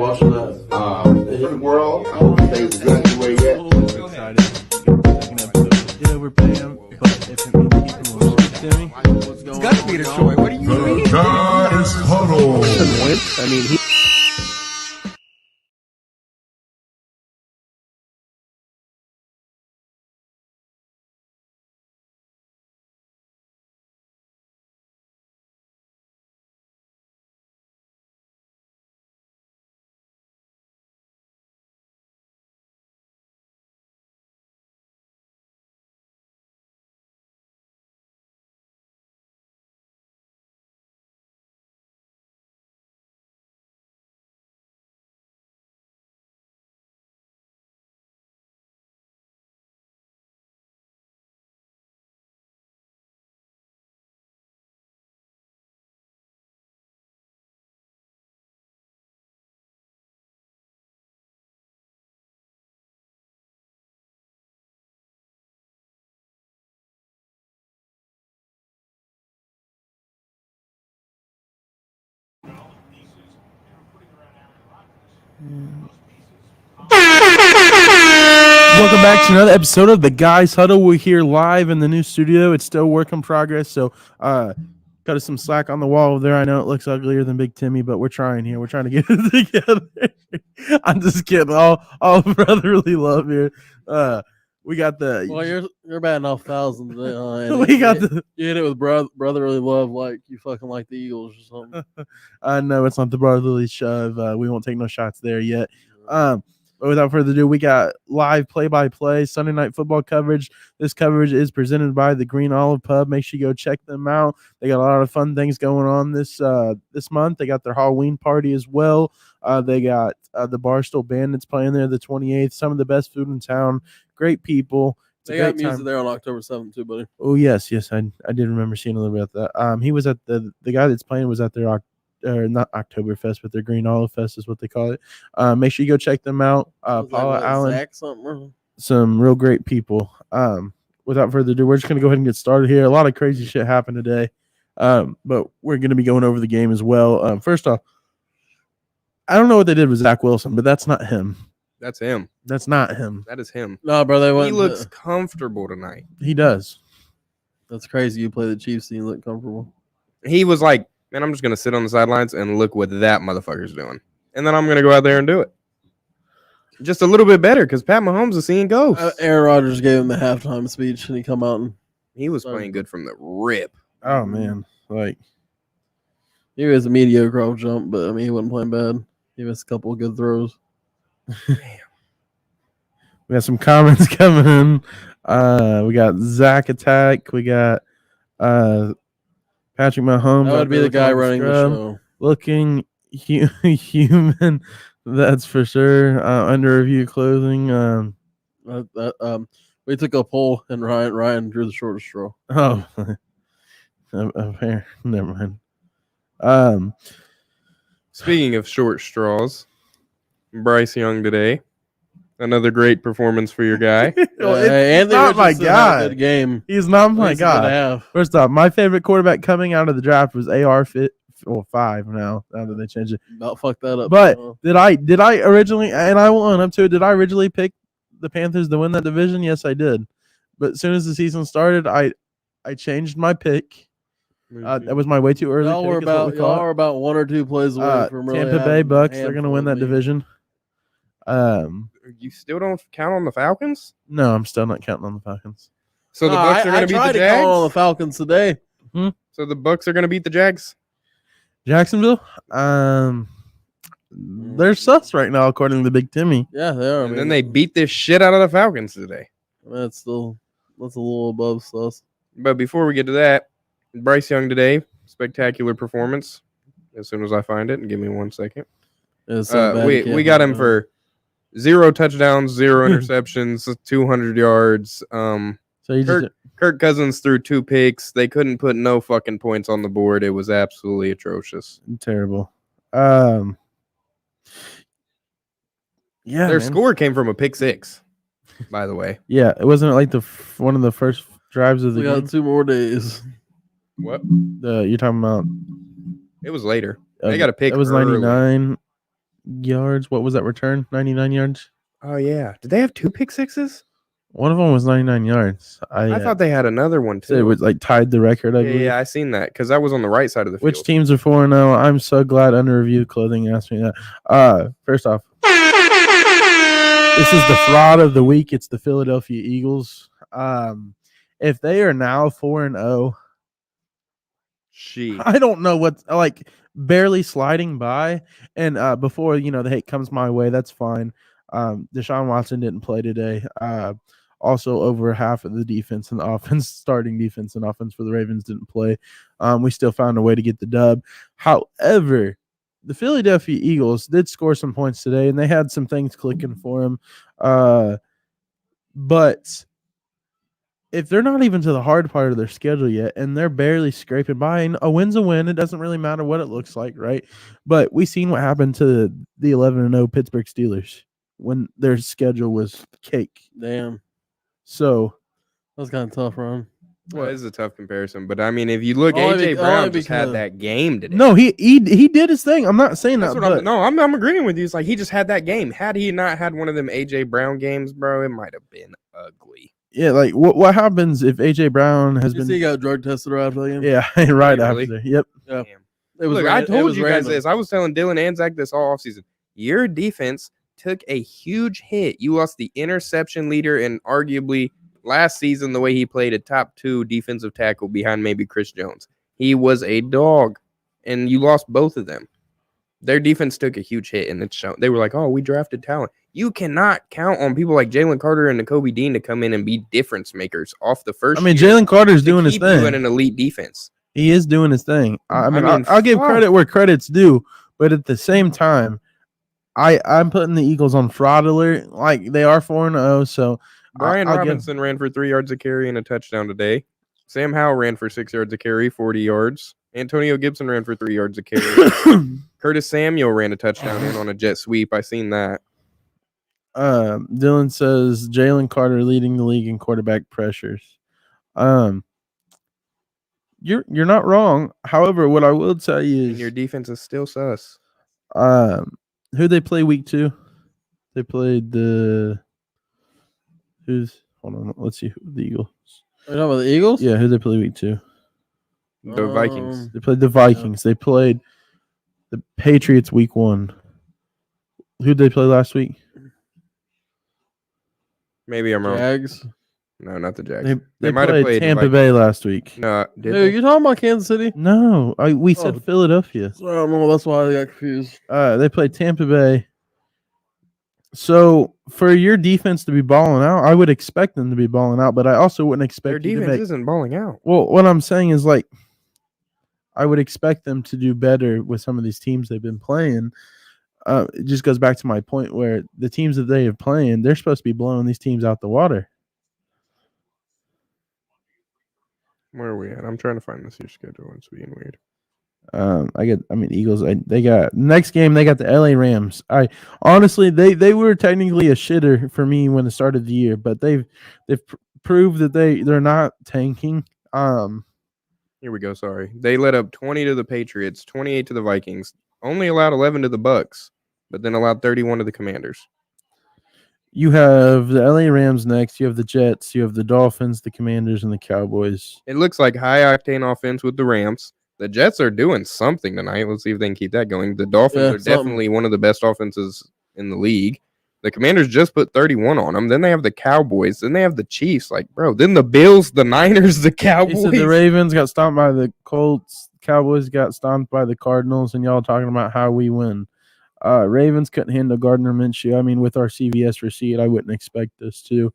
watching the world. I don't say exactly where yet. We're excited. Second episode. Yeah, we're paying, but if it means keeping more Timmy, what's going on? It's got to be the Troy. What do you mean? The Guys Huddle. He doesn't win. I mean, he. Welcome back to another episode of the Guys Huddle. We're here live in the new studio. It's still work in progress, so cut us some slack on the wall there. I know it looks uglier than Big Timmy, but we're trying here. We're trying to get it together. I'm just kidding. All brotherly love here. We got the. Well, you're batting off thousands. We got the. You hit it with brotherly love, like you fucking like the Eagles or something. No, it's not the brotherly shove. We won't take no shots there yet. But without further ado, we got live play-by-play Sunday night football coverage. This coverage is presented by the Green Olive Pub. Make sure you go check them out. They got a lot of fun things going on this month. They got their Halloween party as well. They got the Barstool Bandits playing there the 28th. Some of the best food in town. Great people. They got music there on October 7th too, buddy. Oh yes, I did remember seeing a little bit of that. He was at the guy that's playing was at their not Oktoberfest, but their Green Olive Fest is what they call it. Make sure you go check them out. Paula Allen, some real great people. Without further ado, we're just going to go ahead and get started here. A lot of crazy shit happened today, but we're going to be going over the game as well. First off, I don't know what they did with Zach Wilson, but that's not him. That's him. That's not him. That is him. No, bro, He looks comfortable tonight. He does. That's crazy. You play the Chiefs and you look comfortable. He was like, man, I'm just going to sit on the sidelines and look what that motherfucker's doing. And then I'm going to go out there and do it. Just a little bit better because Pat Mahomes is seeing ghosts. Aaron Rodgers gave him the halftime speech and he come out and He was playing good from the rip. Oh, man. Like, he was a mediocre off jump, but I mean, he wasn't playing bad. He missed a couple of good throws. Damn. We got some comments coming in. We got Zach Attack. We got Patrick Mahomes. That would be the guy running the show. Looking human, that's for sure. Under review clothing. We took a poll and Ryan drew the shortest straw. Oh, never mind. Speaking of short straws, Bryce Young today. Another great performance for your guy. It's not my guy. Good game. He's not my guy. First off, my favorite quarterback coming out of the draft was AR-5 now that they changed it. About fuck that up. But did I originally, and I will own up to it, did I originally pick the Panthers to win that division? Yes, I did. But as soon as the season started, I changed my pick. That was my way too early. Y'all are about one or two plays away from really Tampa Bay Bucks. They're going to win that division. You still don't count on the Falcons? No, I'm still not counting on the Falcons. So the Bucks are going to beat the Jags? I tried to call on the Falcons today. So the Bucks are going to beat the Jags? Jacksonville? They're sus right now, according to the Big Timmy. Yeah, they are. And then they beat this shit out of the Falcons today. That's a little above sus. But before we get to that, Bryce Young today, spectacular performance. As soon as I find it, and give me 1 second. We got him for 0 touchdowns, 0 interceptions, 200 yards. So Kirk Cousins threw 2 picks. They couldn't put no fucking points on the board. It was absolutely atrocious. Terrible. Yeah, their score came from a pick 6, by the way. Yeah, it wasn't like one of the first drives of the game. We got 2 more days. What? You're talking about? It was later. They got a pick. It was 99. yards. What was that return? 99 yards. Oh yeah. Did they have 2 pick sixes? One of them was 99 yards. I thought they had another one too. So it was like tied the record. I believe. Yeah, I seen that because that was on the right side of the field. Which teams are 4-0? I'm so glad Under Review Clothing asked me that. First off, this is the fraud of the week. It's the Philadelphia Eagles. If they are now 4-0, I don't know what's like barely sliding by. And before the hate comes my way, that's fine. Deshaun Watson didn't play today. Also, over half of the defense and the offense, starting defense and offense for the Ravens didn't play. We still found a way to get the dub. However, the Philadelphia Eagles did score some points today, and they had some things clicking for them. But if they're not even to the hard part of their schedule yet, and they're barely scraping by, and a win's a win, it doesn't really matter what it looks like, right? But we seen what happened to the 11-0 Pittsburgh Steelers when their schedule was cake. Damn. So that was kind of tough, Ron. Well, it is a tough comparison, but I mean, if you look, AJ Brown just had that game today. No, he did his thing. I'm not saying That's that. I'm agreeing with you. It's like he just had that game. Had he not had one of them AJ Brown games, bro, it might have been ugly. Yeah, like what happens if AJ Brown has been? He got drug tested right after the game. Yeah, right after. There. Yep. Yeah. Look, I told you guys this. I was telling Dylan and Zach this all offseason. Your defense took a huge hit. You lost the interception leader and arguably last season, the way he played, a top 2 defensive tackle behind maybe Chris Jones. He was a dog, and you lost both of them. Their defense took a huge hit, and it's shown. They were like, oh, we drafted talent. You cannot count on people like Jalen Carter and Nakobe Dean to come in and be difference makers off the first. I mean, Jalen Carter's doing his thing. In an elite defense. He is doing his thing. I mean, I'll give credit where credit's due, but at the same time, I'm putting the Eagles on fraud alert. Like, they are 4-0, so Brian Robinson ran for 3 yards a carry and a touchdown today. Sam Howell ran for 6 yards a carry, 40 yards. Antonio Gibson ran for 3 yards a carry. Curtis Samuel ran a touchdown in on a jet sweep. I seen that. Dylan says Jalen Carter leading the league in quarterback pressures. You're not wrong. However, what I will tell you is and your defense is still sus. Who they play week 2? They played hold on, let's see who the Eagles. Are you talking about the Eagles? Yeah, who they play week 2? The Vikings. They played the Vikings. They played the Patriots week 1. Who'd they play last week? Maybe I'm wrong. Jags? No, not the Jags. They might have played Tampa Bay last week. No, you talking about Kansas City? No, we said Philadelphia. I don't know. That's why I got confused. They played Tampa Bay. So for your defense to be balling out, I would expect them to be balling out, but I also wouldn't expect their defense isn't balling out. Well, what I'm saying is, like, I would expect them to do better with some of these teams they've been playing. It just goes back to my point where the teams that they are playing, they're supposed to be blowing these teams out the water. Where are we at? I'm trying to find this year's schedule. It's being weird. Eagles. They got next game. They got the LA Rams. Honestly, they were technically a shitter for me when it started the year, but they've proved that they're not tanking. Here we go. Sorry, they let up 20 to the Patriots, 28 to the Vikings, only allowed 11 to the Bucks, but then allowed 31 to the Commanders. You have the LA Rams next. You have the Jets. You have the Dolphins, the Commanders, and the Cowboys. It looks like high octane offense with the Rams. The Jets are doing something tonight. Let's see if they can keep that going. The Dolphins are definitely one of the best offenses in the league. The Commanders just put 31 on them. Then they have the Cowboys. Then they have the Chiefs. Like, bro, then the Bills, the Niners, the Cowboys. He said the Ravens got stomped by the Colts. Cowboys got stomped by the Cardinals. And y'all talking about how we win. Ravens couldn't handle Gardner Minshew. I mean, with our CVS receipt, I wouldn't expect this to.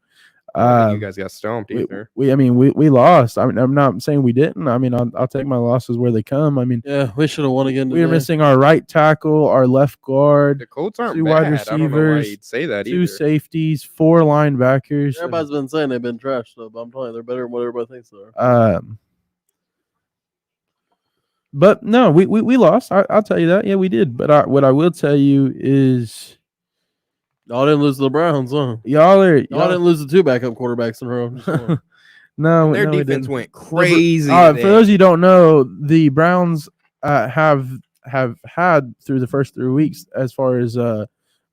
You guys got stomped either. We lost. I mean, I'm not saying we didn't. I mean, I'll take my losses where they come. I mean, yeah, we should have won again. We were missing our right tackle, our left guard. The Colts aren't 2 bad. wide receivers. I don't know why you'd say that 2 either. safeties, 4 linebackers. Everybody's been saying they've been trash, though. But I'm telling you, they're better than what everybody thinks they are. But no, we lost. I'll tell you that. Yeah, we did. But what I will tell you is, y'all didn't lose to the Browns, huh? Y'all didn't lose to 2 backup quarterbacks in a row. No, their defense went crazy. For those of you who don't know, the Browns have have had through the first 3 weeks as far as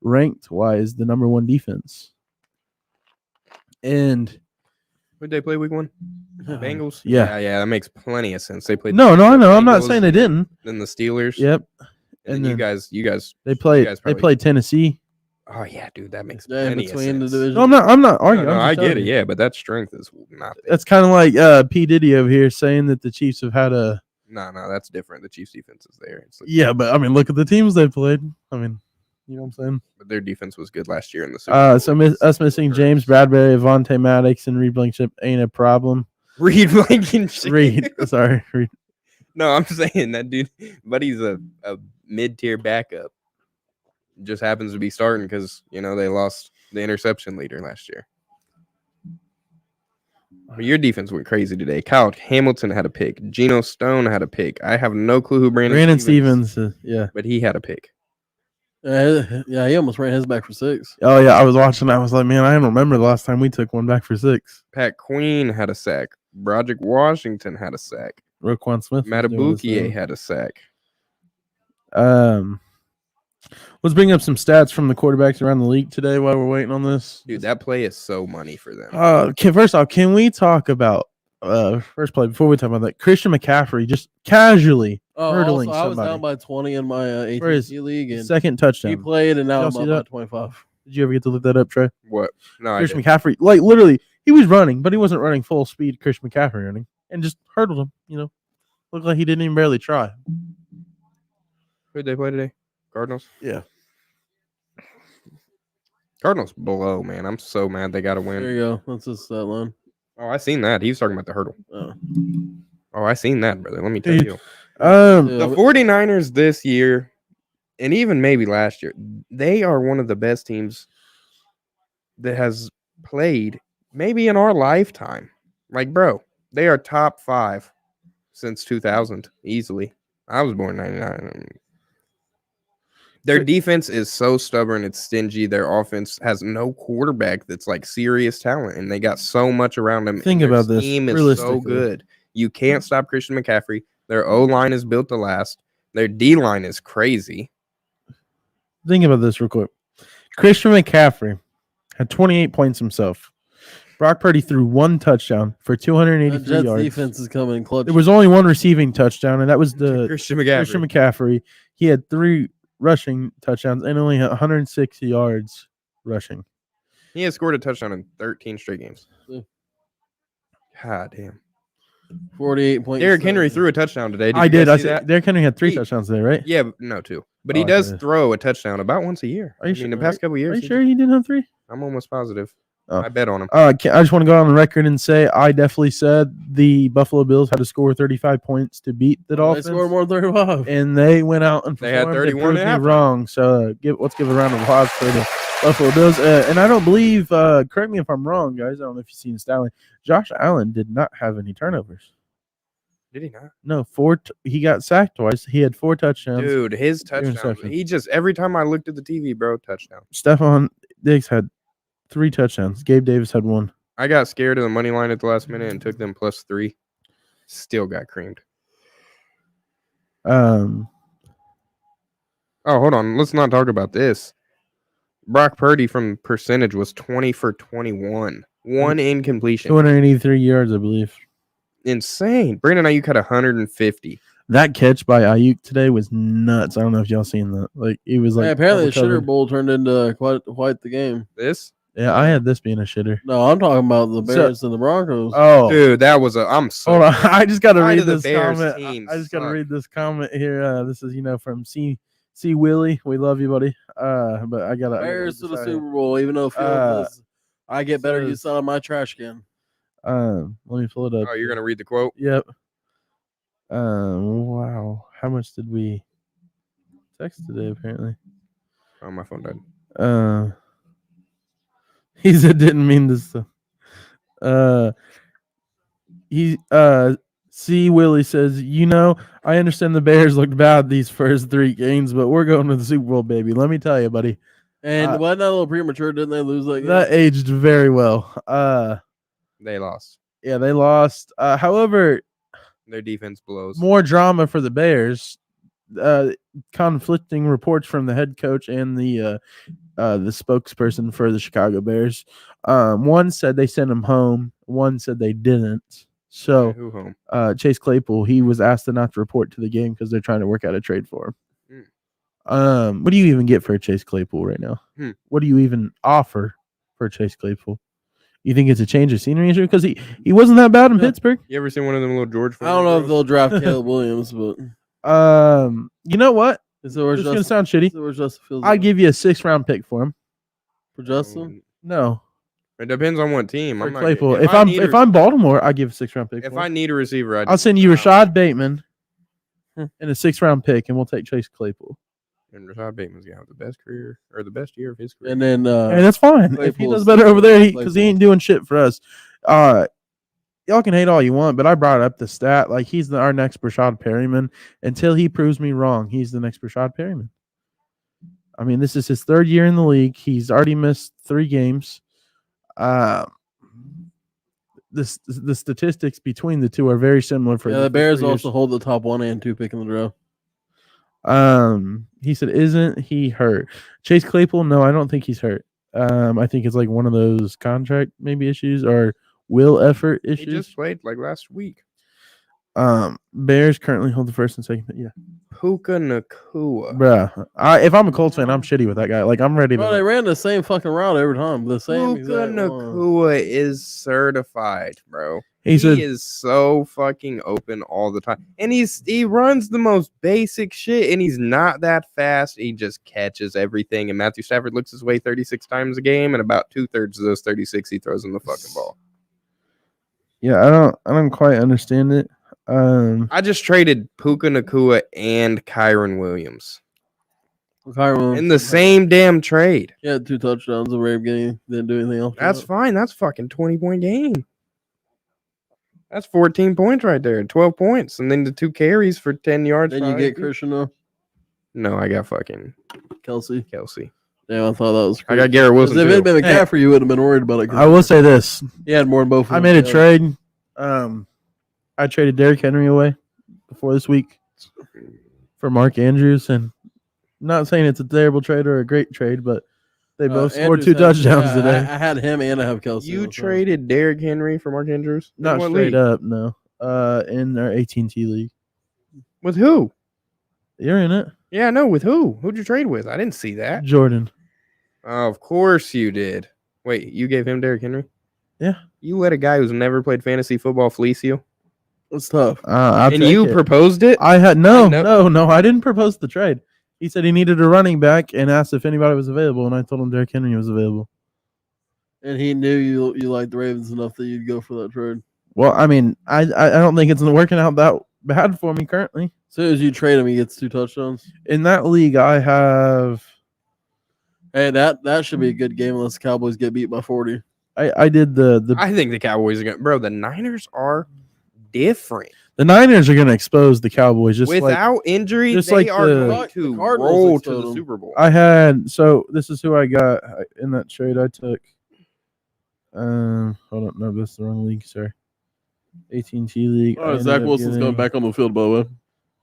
ranked wise the number 1 defense. And Would they play week 1? Bengals? Yeah. Yeah, that makes plenty of sense. They played No, I know. I'm not Bengals saying they didn't. Then the Steelers. Yep. And then you guys they played Tennessee. Oh yeah, dude, that makes Yeah, plenty of between the sense. divisions. No, I'm not arguing. No, I'm just I get telling it. you. Yeah, but that strength is not there. That's kind of like P. Diddy over here saying that the Chiefs have had a. No, that's different. The Chiefs' defense is there. It's like, Yeah, but I mean, look at the teams they played. I mean, you know what I'm saying? but their defense was good last year in the Super Bowl. So us missing James Bradbury, Avonte Maddox, and Reed Blankenship ain't a problem. Reed Blankenship. Reed. No, I'm saying that dude, but he's a mid-tier backup. Just happens to be starting because they lost the interception leader last year. But your defense went crazy today. Kyle Hamilton had a pick. Geno Stone had a pick. I have no clue who Brandon Stevens. Yeah, but he had a pick. Yeah, he almost ran his back for 6. Oh yeah, I was watching. I was like, man, I don't remember the last time we took one back for 6. Pat Queen had a sack. Broderick Washington had a sack. Roquan Smith. Matabukie had a sack. Let's bring up some stats from the quarterbacks around the league today while we're waiting on this. Dude, that play is so money for them. First off, can we talk about first play before we talk about that? Christian McCaffrey just casually hurdling also, I was somebody down by 20 in my for his ATC league, and second touchdown. he played, and now Y'all I'm see up that? by 25. Did you ever get to look that up, Trey? What? No, Christian McCaffrey, like literally, he was running, but he wasn't running full speed. Christian McCaffrey running and just hurdled him. Looked like he didn't even barely try. Who'd they play today? Cardinals? Yeah. Cardinals below, man. I'm so mad they got to win. There you go. That's his stat line. Oh, I seen that. He was talking about the hurdle. Oh, I seen that, brother. Let me tell you. The 49ers this year, and even maybe last year, they are one of the best teams that has played maybe in our lifetime. Like, bro, they are top 5 since 2000 easily. I was born in 99. Their defense is so stubborn, it's stingy. Their offense has no quarterback that's like serious talent, and they got so much around them. Think about this. Their team is so good. You can't stop Christian McCaffrey. Their O-line is built to last. Their D-line is crazy. Think about this real quick. Christian McCaffrey had 28 points himself. Brock Purdy threw 1 touchdown for 283 Jets yards. defense is coming clutch. There was only 1 receiving touchdown, and that was the Christian McCaffrey. Christian McCaffrey. He had 3 rushing touchdowns and only had 160 yards rushing. He has scored a touchdown in 13 straight games. Yeah. God damn. 48 points. Derrick Henry threw a touchdown today. I did. I see that? said Derrick Henry had 3 touchdowns today, right? Yeah, no, 2. But he does Okay. throw a touchdown about once a year. Are you the past couple Are years. you sure he didn't have 3? I'm almost positive. Oh. I bet on him. I just want to go on the record and say I definitely said the Buffalo Bills had to score 35 points to beat the They Dolphins. scored more than 35. And they went out and They had performed. 31 proved at me halftime. wrong. So let's give a round of applause for the Buffalo Bills. And I don't believe, correct me if I'm wrong, guys. I don't know if you've seen Stanley. Josh Allen did not have any turnovers. Did he not? No, he got sacked twice. He had 4 touchdowns. Dude, his touchdown. interceptions. He just, every time I looked at the TV, bro, touchdown. Stephon Diggs had 3 touchdowns. Gabe Davis had 1. I got scared of the money line at the last minute and took them +3. Still got creamed. Oh, hold on. Let's not talk about this. Brock Purdy from percentage was 20 for 21. 1 incompletion. 283 yards, I believe. Insane. Brandon Ayuk had 150. That catch by Ayuk today was nuts. I don't know if y'all seen that. Like it was like Apparently the double Shitter covered. Bowl turned into quite the game. This? Yeah, I had this being a shitter. No, I'm talking about the Bears and the Broncos. Oh, Dude, that was I'm so hold on. I just got to Why read do the this Bears comment. teams I just got to suck? read this comment here. This is from C Willie. We love you, buddy. But I gotta Bears to the decide. Super Bowl, even though I get better says- use out of my trash can. Let me pull it up. Oh, you're gonna read the quote? Yep. Wow. How much did we text today? Apparently. Oh, my phone died. He said didn't mean this stuff. C Willie says, I understand the Bears looked bad these first 3 games, but we're going to the Super Bowl, baby. Let me tell you, buddy. And wasn't that a little premature? Didn't they lose that game? That aged very well. They lost. Yeah, they lost. However, Their defense blows. more drama for the Bears. conflicting reports from the head coach and the spokesperson for the Chicago Bears. One said they sent him home. One said they didn't. So Who home? Chase Claypool, he was asked to not to report to the game because they're trying to work out a trade for him. What do you even get for a Chase Claypool right now? What do you even offer for Chase Claypool? You think it's a change of scenery issue? Because he wasn't that bad in Pittsburgh. You ever seen one of them little George? I don't know if they'll draft Caleb Williams, but you know what? It's gonna sound shitty. I give you a 6th-round pick for him. For Justin? No. It depends on what team. For Claypool. If I'm Baltimore, I give a 6th-round pick. If I need a receiver, I'll send you Rashad Bateman and a 6th-round pick, and we'll take Chase Claypool. And Rashad Bateman's gonna have the best career or the best year of his career. And then hey, that's fine. If he does better over there, because he ain't doing shit for us. Y'all can hate all you want, but I brought up the stat. Like, he's our next Brashad Perryman. Until he proves me wrong, he's the next Brashad Perryman. I mean, this is his 3rd year in the league. He's already missed 3 games. The statistics between the two are very similar. For the Bears also hold the top 1 and 2 pick in the draft. He said, "Isn't he hurt?" Chase Claypool? No, I don't think he's hurt. I think it's like one of those contract maybe issues or will effort issues. He just played like last week. Bears currently hold the 1st and 2nd. Yeah. Puka Nacua. Bruh. If I'm a Colts fan, I'm shitty with that guy. Like, I'm ready to. Bro, they ran the same fucking route every time. The same Puka Nacua is certified, bro. He is so fucking open all the time. And he runs the most basic shit, and he's not that fast. He just catches everything. And Matthew Stafford looks his way 36 times a game, and about 2/3 of those 36 he throws in the fucking ball. Yeah, I don't quite understand it. I just traded Puka Nacua and Kyron Williams. In the same damn trade. He had 2 touchdowns in the very beginning. Didn't do anything else. That's fine. That's fucking 20-point game. That's 14 points right there. 12 points. And then the 2 carries for 10 yards. Then you get Christian, though? No, I got fucking Kelsey. Yeah, I thought that was crazy. I got Garrett Wilson. If it had been McCaffrey, you would have been worried about it. I will say this. He had more than both. I made a trade. I traded Derrick Henry away before this week for Mark Andrews. And I'm not saying it's a terrible trade or a great trade, but they both scored 2 touchdowns today. I had him and I have Kelsey. You traded Derrick Henry for Mark Andrews? Not straight up, no. In our AT&T league. With who? You're in it. Yeah, no, with who? Who'd you trade with? I didn't see that. Jordan. Oh, of course you did. Wait, you gave him Derrick Henry? Yeah. You let a guy who's never played fantasy football fleece you? It's tough. And you proposed it? I had no, I didn't propose the trade. He said he needed a running back and asked if anybody was available, and I told him Derrick Henry was available. And he knew you liked the Ravens enough that you'd go for that trade. Well, I mean, I don't think it's working out that bad for me currently. As soon as you trade him, he gets 2 touchdowns. In that league, I have. Hey, that should be a good game unless the Cowboys get beat by 40. I did the. I think the Cowboys are going to. Bro, the Niners are different. The Niners are going to expose the Cowboys just without injury. Just they like are going to roll to the Super Bowl. This is who I got in that trade. I took. Hold on, no, that's the wrong league. Sorry, AT&T league. Oh, Zach Wilson's coming back on the field, by the way.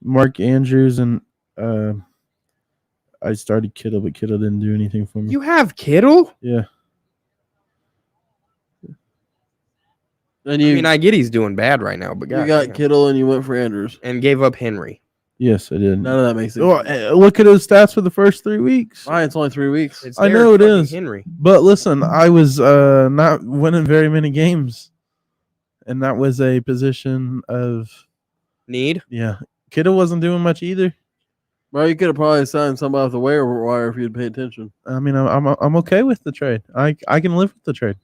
Mark Andrews and I started Kittle, but Kittle didn't do anything for me. You have Kittle? Yeah. And I get he's doing bad right now, but you got Kittle and you went for Andrews and gave up Henry. Yes, I did. None of that makes sense. Well, look at his stats for the first 3 weeks. Fine, it's only 3 weeks. I know it is. Henry. But listen, I was not winning very many games, and that was a position of need. Yeah, Kittle wasn't doing much either. Well, you could have probably signed somebody off the waiver wire if you'd pay attention. I mean, I'm okay with the trade. I can live with the trade.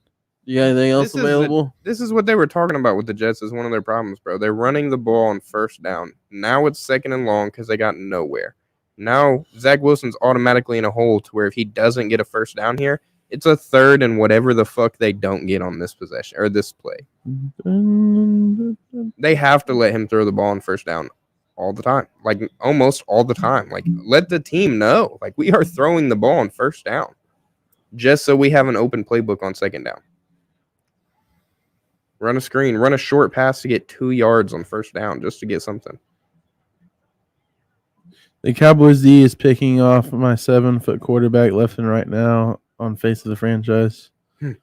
You got anything else available? This is what they were talking about with the Jets is one of their problems, bro. They're running the ball on 1st down. Now it's 2nd and long because they got nowhere. Now Zach Wilson's automatically in a hole to where if he doesn't get a 1st down here, it's a 3rd and whatever the fuck they don't get on this possession or this play. They have to let him throw the ball on 1st down all the time, like almost all the time. Like, let the team know, like, we are throwing the ball on 1st down just so we have an open playbook on 2nd down. Run a screen, run a short pass to get 2 yards on 1st down just to get something. The Cowboys D is picking off my 7-foot quarterback left and right now on face of the franchise. Who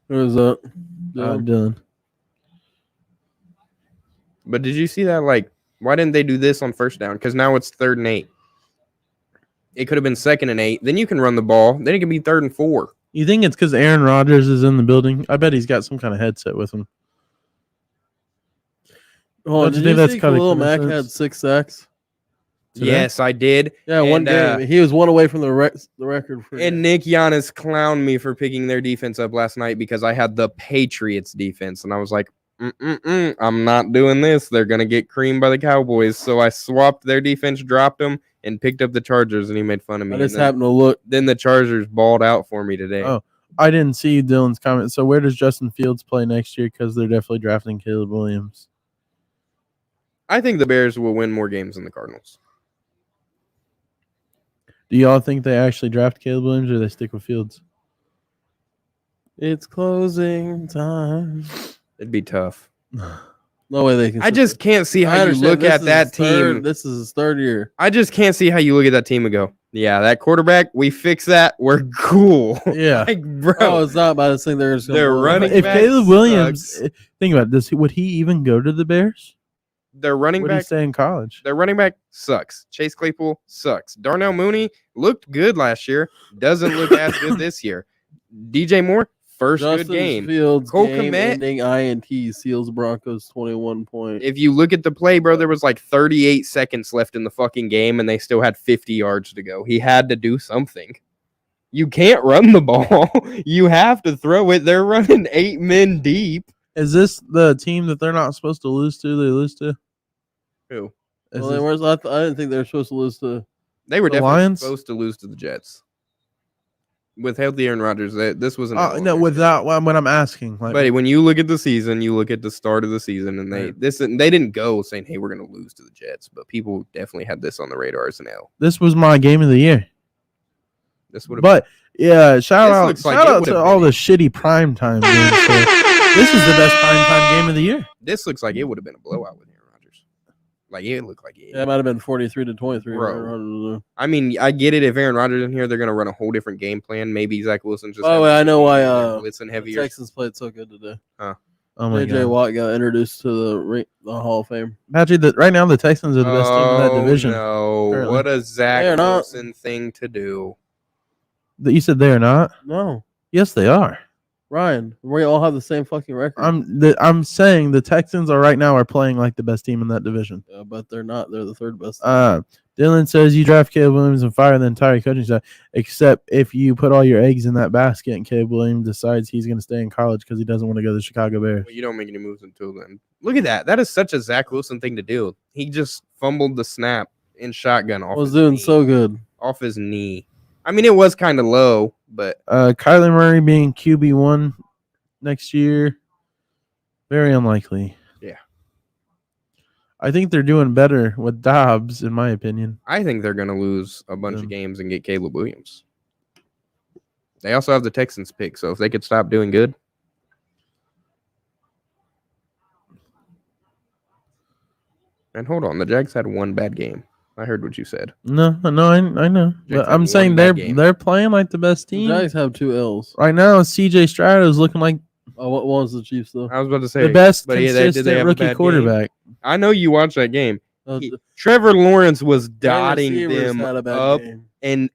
is that? Dylan. But did you see that? Like, why didn't they do this on first down? Because now it's 3rd and 8. It could have been 2nd and 8. Then you can run the ball. Then it can be 3rd and 4. You think it's because Aaron Rodgers is in the building? I bet he's got some kind of headset with him. Oh, did you think Khalil Mack had 6 sacks? Today? Yes, I did. Yeah, one game. He was one away from the record. And Nick Giannis clowned me for picking their defense up last night because I had the Patriots defense. And I was like, I'm not doing this. They're going to get creamed by the Cowboys. So I swapped their defense, dropped them, and picked up the Chargers, and he made fun of me. I just happened to look. Then the Chargers balled out for me today. Oh, I didn't see Dylan's comment. So where does Justin Fields play next year? Because they're definitely drafting Caleb Williams. I think the Bears will win more games than the Cardinals. Do y'all think they actually draft Caleb Williams or they stick with Fields? It's closing time. It'd be tough. No way they can. I just can't see how you look at that team. This is his 3rd year. I just can't see how you look at that team and go, yeah, that quarterback, we fix that. We're cool. Yeah. Like, bro. Oh, it's not about this thing. They're running If back Caleb Williams, sucks. think about this, would he even go to the Bears? Their running Would he back stay in college? Their running back sucks. Chase Claypool sucks. Darnell Mooney looked good last year. Doesn't look as good this year. DJ Moore, first Justin good game. Fields Cole game Kmet, ending INT seals Broncos 21 points. if you look at the play, bro, there was like 38 seconds left in the fucking game, and they still had 50 yards to go. He had to do something. You can't run the ball. You have to throw it. They're running 8 men deep. Is this the team that they're not supposed to lose to? They lose to? Who? Is Well, this- I didn't think they were supposed to lose to. They were The definitely Lions? supposed to lose to the Jets. With healthy Aaron Rodgers, this wasn't. no, without what I'm asking. Like, Buddy, when you look at the season, you look at the start of the season, and they didn't go saying, "Hey, we're going to lose to the Jets," but people definitely had this on the radar as an L. this was my game of the year. This would have. But yeah, shout This out looks like shout it out would've to all been- the shitty primetime games. So this is the best primetime game of the year. This looks like it would have been a blowout with Aaron Rodgers. Like it looked like it. Yeah, it might have been 43-23. Bro. I mean, I get it. If Aaron Rodgers in here, they're going to run a whole different game plan. Maybe Zach Wilson just. By the way, I know why. Blitzing The heavier. Texans played so good today. Oh my JJ god, Watt got introduced to the Hall of Fame. Patrick, right now the Texans are the best team in that division. No, Apparently. what a Zach They're not. Wilson thing to do. You said they are not. No, Yes, they are. Ryan, we all have the same fucking record. I'm saying the Texans right now are playing like the best team in that division. But they're not. They're the 3rd best. Dylan says you draft Caleb Williams and fire the entire coaching staff, except if you put all your eggs in that basket and Caleb Williams decides he's going to stay in college because he doesn't want to go to the Chicago Bears. Well, you don't make any moves until then. Look at that. That is such a Zach Wilson thing to do. He just fumbled the snap in shotgun off. I was his doing knee. so good. Off his knee. I mean, it was kind of low, but Kyler Murray being QB1 next year, very unlikely. Yeah. I think they're doing better with Dobbs, in my opinion. I think they're going to lose a bunch of games and get Caleb Williams. They also have the Texans pick, so if they could stop doing good. And hold on, the Jags had one bad game. I heard what you said. No, I know. Jags But had I'm one saying bad game. they're playing like the best The team. Jags have 2 L's. Right now, CJ Stroud is looking like Oh, what was the Chiefs though? I was about to say the best but yeah, consistent did they have a rookie bad game? quarterback. I know you watched that game. Uh, Trevor Lawrence was their dotting receivers them had a bad up, game. and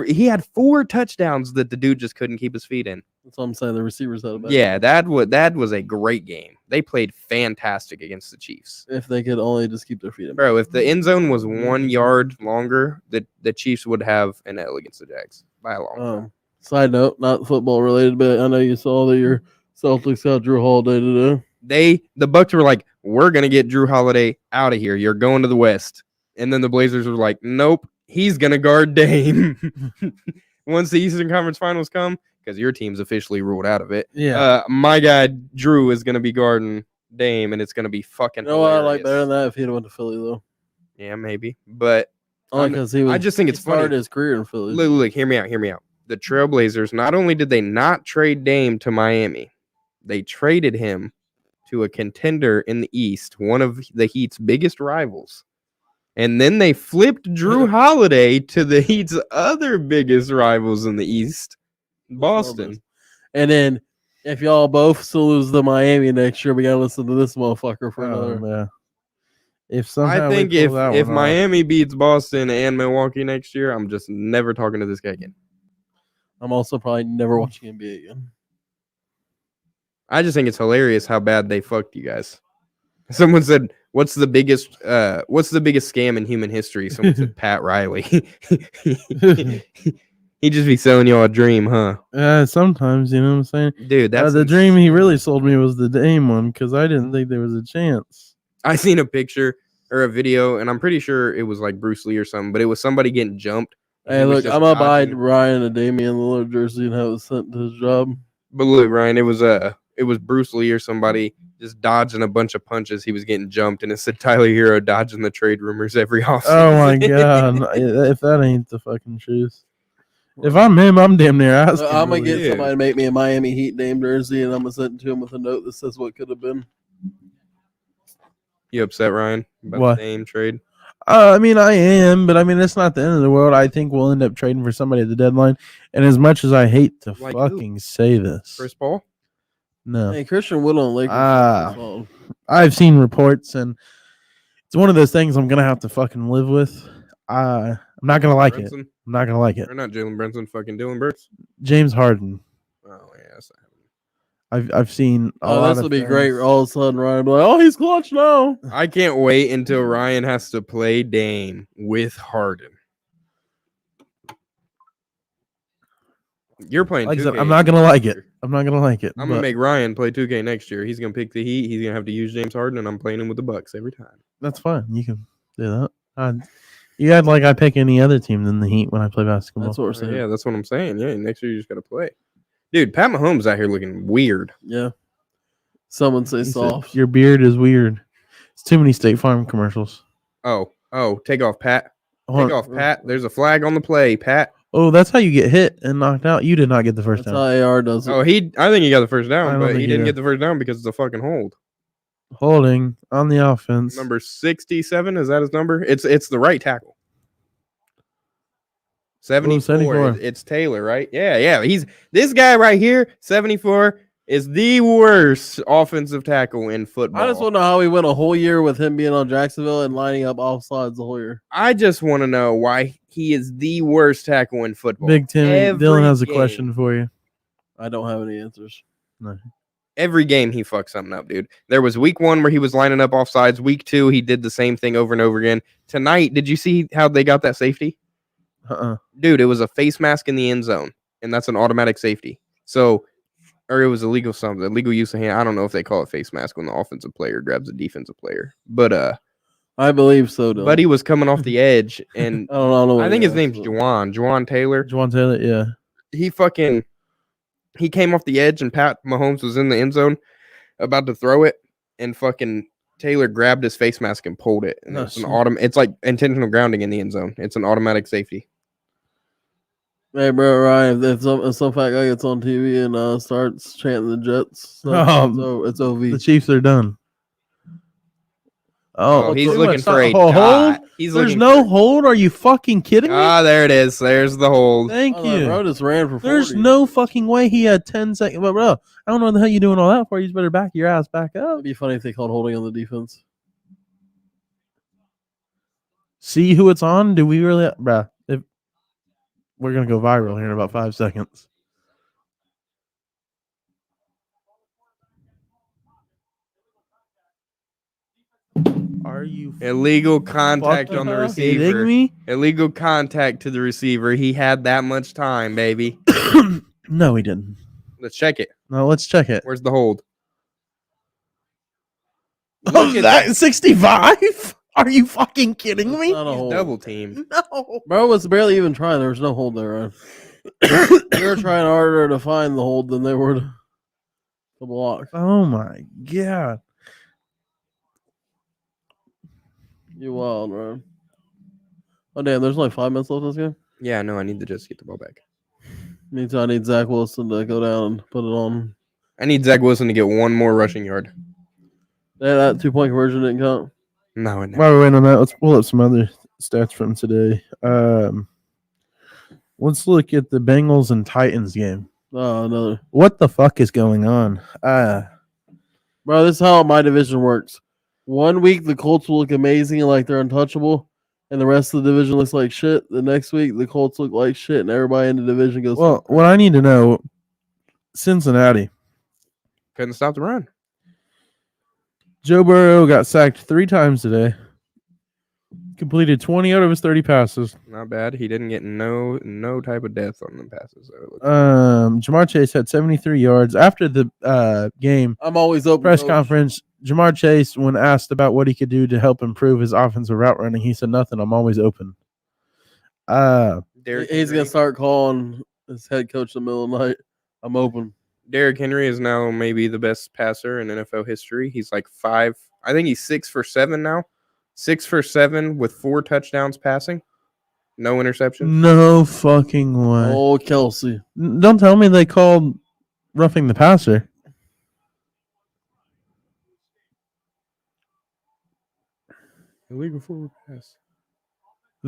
he had 4 touchdowns that the dude just couldn't keep his feet in. That's what I'm saying. The receivers had a bad Yeah, game. that was a great game. They played fantastic against the Chiefs. If they could only just keep their feet in. Bro, if the end zone was 1 yard longer, the Chiefs would have an L against the Jags by a long. Side note, not football related, but I know you saw that your Celtics got Drew Holiday today. The Bucks were like, we're gonna get Drew Holiday out of here. You're going to the West. And then the Blazers were like, nope, he's gonna guard Dame. Once the Eastern Conference Finals come, because your team's officially ruled out of it. Yeah. My guy Drew is gonna be guarding Dame, and it's gonna be fucking. You know what I like hilarious. better than that? If he'd went to Philly though. Yeah, maybe, but Because he was. I just think it's he started funny. his career in Philly. Look, hear me out. The Trailblazers, not only did they not trade Dame to Miami, they traded him to a contender in the East, one of the Heat's biggest rivals. And then they flipped Drew Holiday to the Heat's other biggest rivals in the East, Boston. And then if y'all both still lose to Miami next year, we gotta listen to this motherfucker for another. Yeah. If somehow I think we pull that if one Miami beats Boston and Milwaukee next year, I'm just never talking to this guy again. I'm also probably never watching NBA again. I just think it's hilarious how bad they fucked you guys. Someone said, "What's the biggest scam in human history?" Someone said, "Pat Riley." He'd just be selling you a dream, huh? Sometimes, you know what I'm saying? Dude, that's the dream he really sold me was the Dame one because I didn't think there was a chance. I seen a picture or a video, and I'm pretty sure it was like Bruce Lee or something, but it was somebody getting jumped. Hey, look, I'm gonna buy Ryan a Damian Lillard jersey and have it sent to his job. But look, Ryan, it was Bruce Lee or somebody just dodging a bunch of punches. He was getting jumped, and it said Tyler Hero dodging the trade rumors every offseason. Oh my god! If that ain't the fucking truth. If I'm him, I'm damn near asking. I'm gonna get somebody to make me a Miami Heat Dame jersey, and I'm gonna send it to him with a note that says what could have been. You upset, Ryan, about what? The Dame trade? I mean, I am, but I mean, it's not the end of the world. I think we'll end up trading for somebody at the deadline. And as much as I hate to fucking say this, Chris Paul? No. Hey, Christian Wood on Lakers. I've seen reports, and it's one of those things I'm gonna have to fucking live with. I'm not gonna like it. I'm not gonna like it. Or not Jalen Brunson, fucking Dylan Brooks. James Harden. Oh yeah, I've seen. This will be great. All of a sudden, Ryan will be like, "Oh, he's clutch now." I can't wait until Ryan has to play Dame with Harden. You're playing. Like 2K I'm not gonna like it. I'm not gonna like it. I'm gonna make Ryan play 2K next year. He's gonna pick the Heat. He's gonna have to use James Harden, and I'm playing him with the Bucks every time. That's fine. You can do that. You act like I pick any other team than the Heat when I play basketball. That's what we're saying. Yeah, that's what I'm saying. Yeah, next year you just gotta play. Dude, Pat Mahomes out here looking weird. Yeah. Someone say soft. Your beard is weird. It's too many State Farm commercials. Oh, take off, Pat. Take off, Pat. There's a flag on the play, Pat. Oh, that's how you get hit and knocked out. You did not get the first down. That's how AR does it. Oh, I think he got the first down, but he didn't get the first down because it's a fucking hold. Holding on the offense. Number 67, is that his number? It's the right tackle. 74. It's Taylor, right? Yeah. He's this guy right here, 74, is the worst offensive tackle in football. I just want to know how he went a whole year with him being on Jacksonville and lining up offsides the whole year. I just want to know why he is the worst tackle in football. Big Tim, Dylan has a question for you. I don't have any answers. No. Every game he fucks something up, dude. There was week 1 where he was lining up offsides. Week 2, he did the same thing over and over again. Tonight, did you see how they got that safety? Dude, it was a face mask in the end zone, and that's an automatic safety. So, or it was illegal use of hand. I don't know if they call it face mask when the offensive player grabs a defensive player, but I believe so. Dylan. But he was coming off the edge, and I don't know. I think his name's Juwan Taylor. Juwan Taylor, yeah. He came off the edge, and Pat Mahomes was in the end zone, about to throw it, and fucking Taylor grabbed his face mask and pulled it. And it's like intentional grounding in the end zone. It's an automatic safety. Hey, bro, Ryan, if some fat guy gets on TV and starts chanting the Jets, so it's OV. The Chiefs are done. Oh, he's looking for a hold. There's no hold. Are you fucking kidding me? There it is. There's the hold. Thank you. Bro just ran for 40. There's no fucking way he had 10 seconds. But bro, I don't know what the hell you doing all that for. You better back your ass back up. It'd be funny if they called holding on the defense. See who it's on? Do we really, bro? If we're gonna go viral here in about 5 seconds. Are you illegal contact on the receiver? Me? Illegal contact to the receiver. He had that much time, baby. No, he didn't. Let's check it. No, let's check it. Where's the hold? Oh, that 65? Are you fucking kidding me? He's double team. No, bro was barely even trying. There was no hold there, right? They were trying harder to find the hold than they were to block. Oh my god. You wild, bro. Oh damn, there's only 5 minutes left in this game? Yeah, no, I need to just get the ball back. Me too. I need Zach Wilson to go down and put it on. I need Zach Wilson to get one more rushing yard. Yeah, that 2-point conversion didn't count. No, it never. While we're waiting on that, let's pull up some other stats from today. Let's look at the Bengals and Titans game. Oh, another. What the fuck is going on? Bro, this is how my division works. 1 week the Colts will look amazing and like they're untouchable, and the rest of the division looks like shit. The next week the Colts look like shit, and everybody in the division goes. Well, what I need to know, Cincinnati. Couldn't stop the run. Joe Burrow got sacked 3 times today. Completed 20 out of his 30 passes. Not bad. He didn't get no type of death on them passes. Jamar Chase had 73 yards. After the game, I'm always open. press conference, Jamar Chase, when asked about what he could do to help improve his offensive route running, he said nothing. I'm always open. He's gonna start calling his head coach in the middle of the night. I'm open. Derrick Henry is now maybe the best passer in NFL history. He's like 5. I think he's 6 for 7 now. 6 for 7 with 4 touchdowns passing. No interceptions. No fucking way. Oh, Kelsey. Don't tell me they called roughing the passer. Illegal forward pass.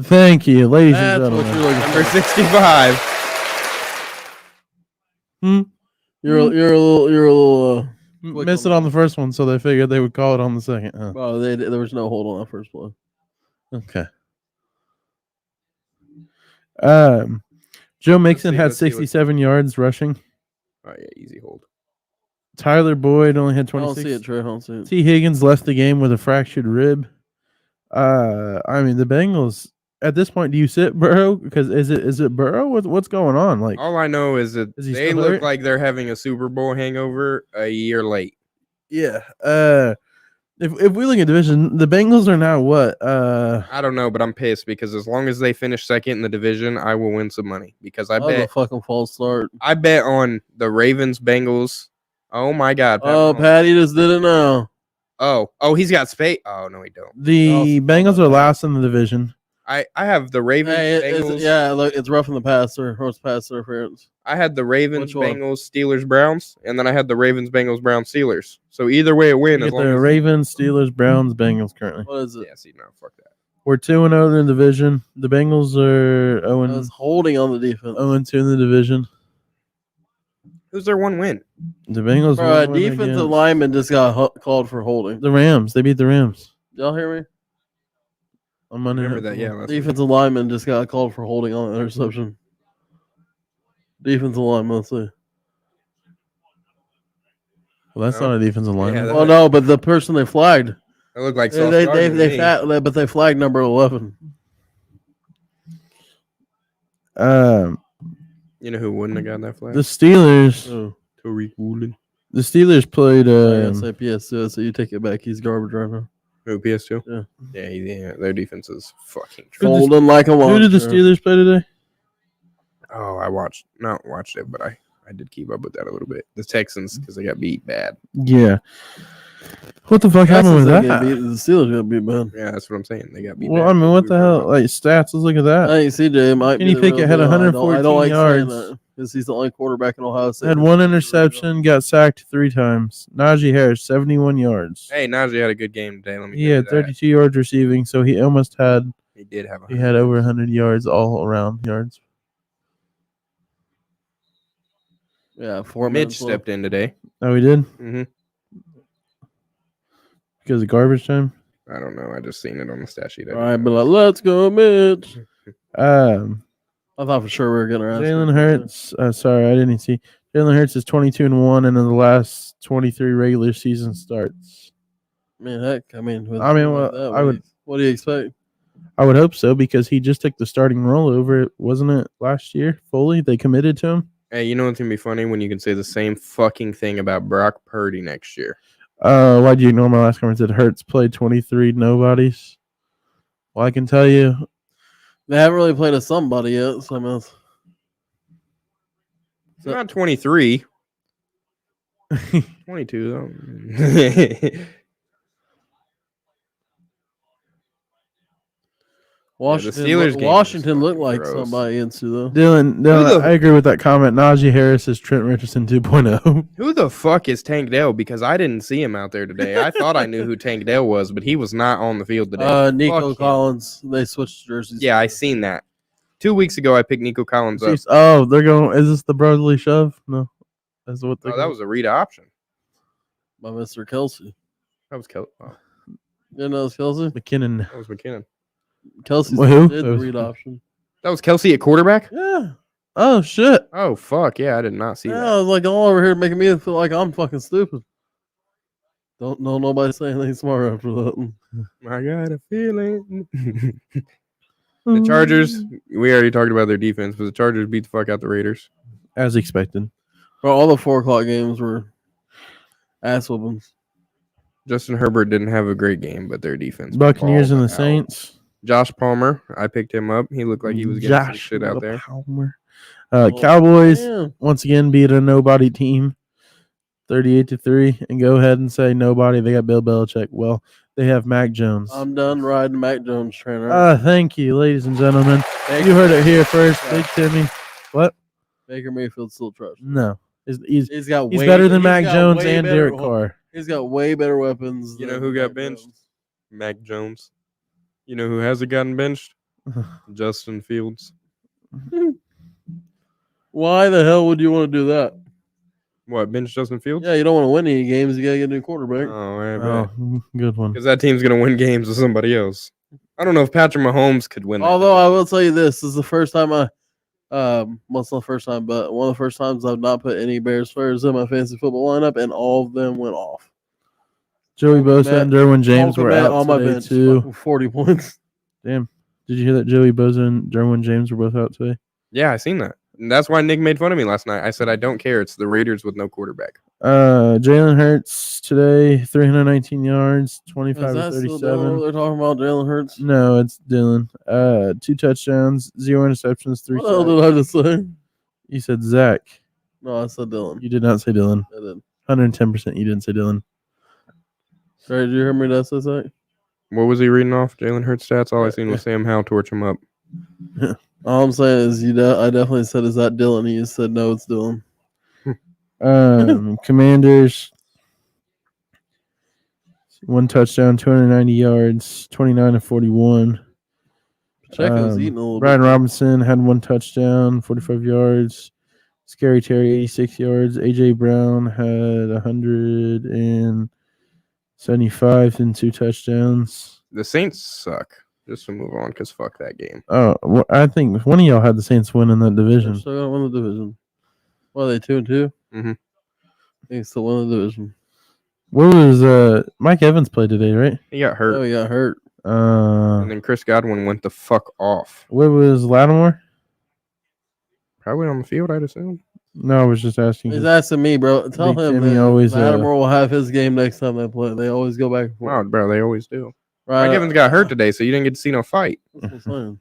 Thank you, ladies That's and what gentlemen. you're looking Number for. 65. You're a little. Missed it on the first one, so they figured they would call it on the second. Huh. Bro, there was no hold on that first play. Okay. Joe Mixon had let's see 67 yards rushing. Oh yeah, easy hold. Tyler Boyd only had I don't 26. see it, Trey. I don't see it. T. Higgins left the game with a fractured rib. I mean, the Bengals at this point, do you sit Burrow? Because is it Burrow? What's going on? Like, All I know is that Is he they still look hurt? like they're having a Super Bowl hangover a year late. yeah. If we look at division, the Bengals are now what? I don't know, but I'm pissed because as long as they finish second in the division, I will win some money because That was a fucking false start. I bet on the Ravens Bengals. Oh my God! Pat Oh, Mahomes. Patty just did it now. Oh, he's got space. Oh no, he don't. The Bengals are last in the division. I have the Ravens Hey, Bengals. yeah, look, it's roughing the passer. Horse pass interference. I had the Ravens Which one? Bengals Steelers Browns, and then I had the Ravens Bengals Browns Steelers. So either way, it We win get as long the as Ravens, Steelers, Browns, Bengals currently. What is it? Yeah, see, no, fuck that. We're 2-0 in the division. The Bengals are I was 0-2 holding on the defense. in the division. Who's their one win? The Bengals Bro, won a defensive against lineman just got called for holding. the Rams. They beat the Rams Y'all hear me? on Monday. Remember Night that? Yeah, Football. that's Defensive lineman just got called for holding on the interception. Defensive lineman, let's see. Well, that's No. not a defensive lineman. that- Oh no, but the person they flagged, It looked like but they flagged number 11. You know who wouldn't have got that flag? The Steelers. Oh, Tariq Woolen. The Steelers played. I say PS2, so you take it back. He's garbage right now. Who, PS2? Yeah. Yeah, their defense is fucking trash. Folding like a Who monster. did the Steelers play today? Oh, I not watched it, but I did keep up with that a little bit. The Texans, because they got beat bad. Yeah. What the fuck happened with that? The Steelers got beat, man. Yeah, that's what I'm saying. They got beat Well, bad. I mean, what the We were hell? wrong. Like stats. Let's look at that. I think CJ might Kenny be the Pickett real had deal. I 114 don't like yards. saying that because he's the only quarterback in Ohio State. Had one interception. Got sacked 3 times. Najee Harris 71 yards. Hey, Najee had a good game today. Let me He tell you had that. 32 yards receiving, so he almost had. He did have. He had over 100 yards all around yards. Yeah, 4 Mitch minutes left. stepped in today. Oh, he did Mm-hmm. because of garbage time. I don't know. I just seen it on the stat sheet. All right, but let's go, Mitch. I Um, thought for sure we were gonna ask. Jalen Hurts. Sorry, I didn't see. Jalen Hurts is 22-1 in the last 23 regular season starts. Man, heck, I mean, with I mean, something well, that, I would- What do you expect? I would hope so because he just took the starting role over, wasn't it, last year fully? They committed to him. Hey, you know what's gonna be funny when you can say the same fucking thing about Brock Purdy next year? Why do you ignore my last comment? That Hurts played 23 nobodies. Well, I can tell you, They haven't really played a somebody yet. So I mean, It's not 23. 22 though. Washington looked like somebody into though. Dylan, I agree with that comment. Najee Harris is Trent Richardson 2.0. Who the fuck is Tank Dell? Because I didn't see him out there today. I thought I knew who Tank Dell was, but he was not on the field today. Nico Collins. They switched jerseys. Yeah, I seen that. 2 weeks ago, I picked Nico Collins up. Oh, they're going. Is this the brotherly shove? No, that's what. That was a read option by Mr. Kelsey. That was Kelsey. Oh. You know, it was Kelsey. McKinnon. That was McKinnon. Kelsey did the read option. That was Kelsey at quarterback? Yeah. Oh, shit. Oh, fuck. Yeah, I did not see that. I was like all over here making me feel like I'm fucking stupid. Don't know nobody say anything smart after that. I got a feeling. The Chargers, we already talked about their defense, but the Chargers beat the fuck out the Raiders. As expected. Bro, all the 4 o'clock games were ass whoopings. Justin Herbert didn't have a great game, but their defense. Buccaneers and the Saints. Josh Palmer, I picked him up. He looked like he was getting some shit out there. Palmer. Cowboys once again beat a nobody team, 38-3, and go ahead and say nobody. They got Bill Belichick. Well, they have Mac Jones. I'm done riding Mac Jones trainer. Thank you, ladies and gentlemen. You heard it here first, Big Timmy. What? Baker Mayfield's still trash. No, he's he's better than Mac Jones and Derek Carr. He's got way better weapons. You know who got benched? Mac Jones. You know who hasn't gotten benched? Justin Fields. Why the hell would you want to do that? What, bench Justin Fields? Yeah, you don't want to win any games. You got to get a new quarterback. Good one. Because that team's going to win games with somebody else. I don't know if Patrick Mahomes could win. Although I will tell you this is the first time well, it's not the first time, but one of the first times I've not put any Bears players in my fantasy football lineup, and all of them went off. Joey Bosa and Derwin James were out on my today bench, too. 40 points. Damn. Did you hear that Joey Bosa and Derwin James were both out today? Yeah, I seen that. And that's why Nick made fun of me last night. I said, I don't care. It's the Raiders with no quarterback. Jalen Hurts today, 319 yards, 25 to 37. They're talking about Jalen Hurts? No, it's Dylan. 2 touchdowns, 0 interceptions, 3 What the hell did I just say? You said Zach. No, I said Dylan. You did not say Dylan. I did. 110% you didn't say Dylan. Sorry, did you hear me that say Zach? What was he reading off? Jalen Hurts stats? All I seen was Sam Howell torch him up. All I'm saying is I definitely said, is that Dylan? You said, no, it's Dylan. Commanders, 1 touchdown, 290 yards, 29 to 41. Pacheco's eating a little Brian bit. Robinson had 1 touchdown, 45 yards. Scary Terry, 86 yards. A.J. Brown had 175 and 2 touchdowns. The Saints suck. Just to move on, because fuck that game. Oh, well, I think one of y'all had the Saints win in that division. They're still going to win the division. What are they, 2-2? Mm-hmm. They still win the division. Where was Mike Evans played today, right? He got hurt. Oh, he got hurt. And then Chris Godwin went the fuck off. Where was Lattimore? Probably on the field, I'd assume. No, I was just asking. He's asking me, bro. Tell Big him Timmy that always, Lattimore will have his game next time they play. They always go back and forth. Wow, bro, they always do. Right, Mike Evans got hurt today, so you didn't get to see no fight. That's what I'm saying.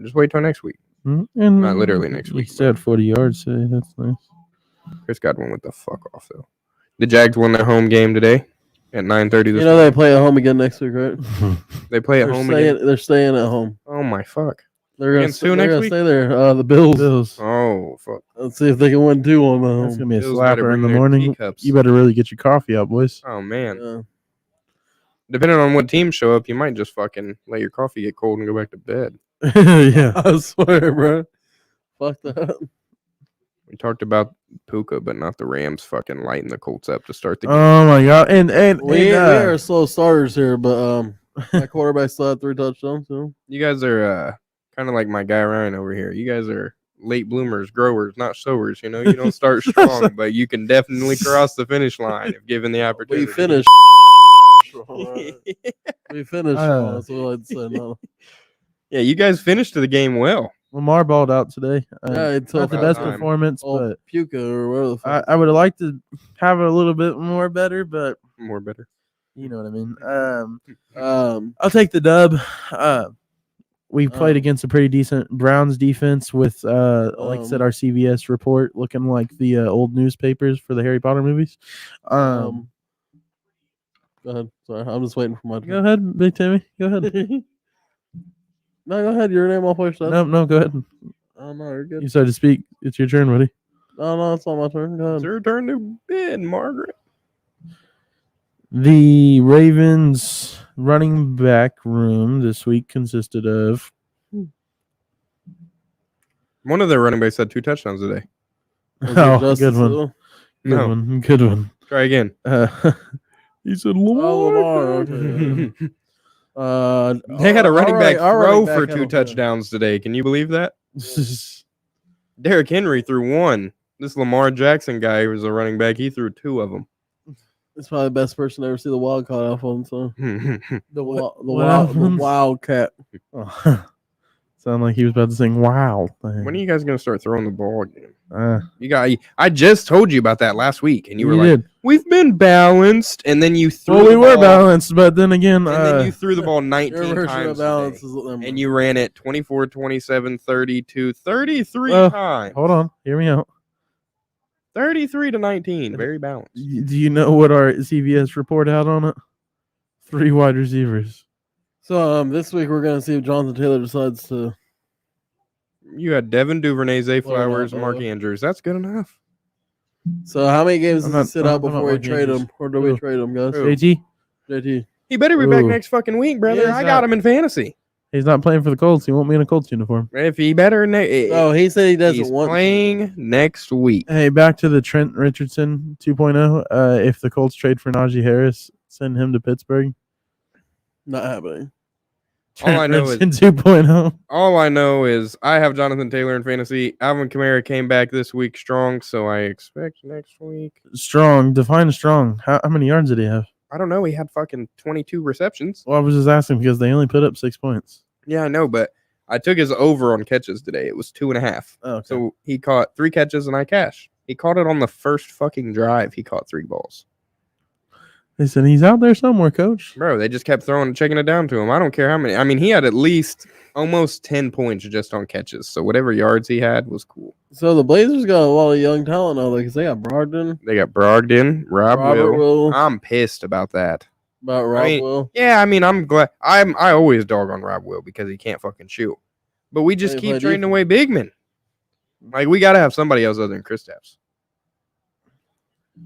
Just wait till next week. And Not literally next week. He still had 40 yards today. That's nice. Chris Godwin went the fuck off, though. The Jags won their home game today at 9:30. You know they play at home again next week, right? They play at home again. They're staying at home. Oh, my fuck. They're going to Against who next week? stay there. The Bills. Oh, fuck. Let's see if they can win 2 on the That's home. gonna be a Bills better slapper in bring the their morning. teacups. You better really get your coffee out, boys. Oh, man. Yeah. Depending on what teams show up, you might just fucking let your coffee get cold and go back to bed. Yeah. I swear, bro. Fuck that. We talked about Puka, but not the Rams fucking lighting the Colts up to start the game. Oh my god! And We are slow starters here, but my quarterback still had 3 touchdowns. So. You guys are kind of like my guy Ryan over here. You guys are late bloomers, growers, not sowers. You know, you don't start strong, but you can definitely cross the finish line if given the opportunity. We finished. We finished. That's what I'd say. No. Yeah, you guys finished the game well. Lamar balled out today. It's not the about best time. performance, Oh, but Puka or whatever the fuck. I would have liked to have it a little bit more better, but More better. you know what I mean. I'll take the dub. We played against a pretty decent Browns defense with, like I said, our CVS report looking like the old newspapers for the Harry Potter movies. Go ahead. Sorry, I'm just waiting for my. Go ahead, Big Timmy. Go ahead. No, go ahead. Your name off first. No, go ahead. Oh no, you're good. You started to speak. It's your turn, buddy. No, it's not my turn. Go It's ahead. your turn to bid, Margaret. The Ravens running back room this week consisted of One of their running backs had 2 touchdowns today. oh, good one. No. Good one. Try again. He said Lamar. Oh, Lamar. Okay. They had a running back our throw running back for had 2 a- touchdowns today. Can you believe that? Derrick Henry threw 1. This Lamar Jackson guy was a running back. He threw 2 of them. It's probably the best person to ever see the Wildcat off on. So The what? the What happens? Wildcat. Oh, sound like he was about to sing "Wow." When are you guys gonna start throwing the ball again? You I just told you about that last week, and you were like, did. "We've been balanced," and then you threw. Well, we the were ball, balanced, but then again, and then you threw the ball Your 19 version times of balance today, is and you ran it 24, 27, 32, 33 Well, times. hold on, hear me out. 33 to 19, very balanced. Do you know what our CVS report out on it? 3 wide receivers. So this week we're gonna see if Jonathan Taylor decides to. You had Devin Duvernay, Zay Well, Flowers, no, Mark no. Andrews. That's good enough. So how many games I'm does he not- sit I'm out not before we Mark trade Andrews. him, or do we Who? trade him, guys? Who? JT, JT. He better be back Ooh. next fucking week, brother. He is I got not. him in fantasy. he's not playing for the Colts. He won't be in a Colts uniform. If he better, No, he said he doesn't he's want playing next week. Hey, back to the Trent Richardson 2.0. If the Colts trade for Najee Harris, send him to Pittsburgh. to. Not happening. All I Trent know is- Richardson 2.0. All I know is I have Jonathan Taylor in fantasy. Alvin Kamara came back this week strong, so I expect next week. Strong. Define strong. How many yards did he have? I don't know. He had fucking 22 receptions. Well, I was just asking because they only put up 6 points. Yeah, I know, but I took his over on catches today. It was 2.5. Oh, okay. So he caught 3 catches and I cashed. He caught it on the first fucking drive. He caught 3 balls. They said he's out there somewhere, coach. Bro, they just kept checking it down to him. I don't care how many. I mean, he had at least almost 10 points just on catches. So whatever yards he had was cool. So the Blazers got a lot of young talent now, because they got Brogdon, They got Brogdon, Robert Will. I'm pissed about that. About Rob Will. Yeah, I mean, I'm glad. I always dog on Rob Will because he can't fucking shoot. But we just They keep play trading defense. away big men. Like, we got to have somebody else other than Kristaps.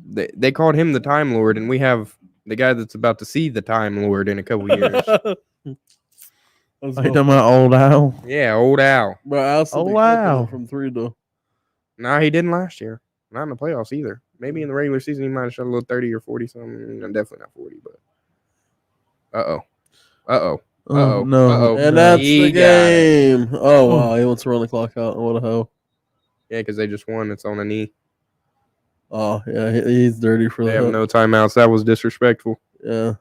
They called him the Time Lord, and we have the guy that's about to see the Time Lord in a couple years. Are you talking about old Al? Yeah, old Al. Bro, I also Oh, be wow. clipping it from 3 though. Nah, he didn't last year. Not in the playoffs either. Maybe in the regular season he might have shot a little 30 or 40 something. Definitely not 40, but uh-oh. No. And that's He the got it. game. Oh wow, he wants to run the clock out. What a hell. Yeah, because they just won. It's on a knee. Oh yeah, he's dirty for They that. have no timeouts. That was disrespectful. Yeah.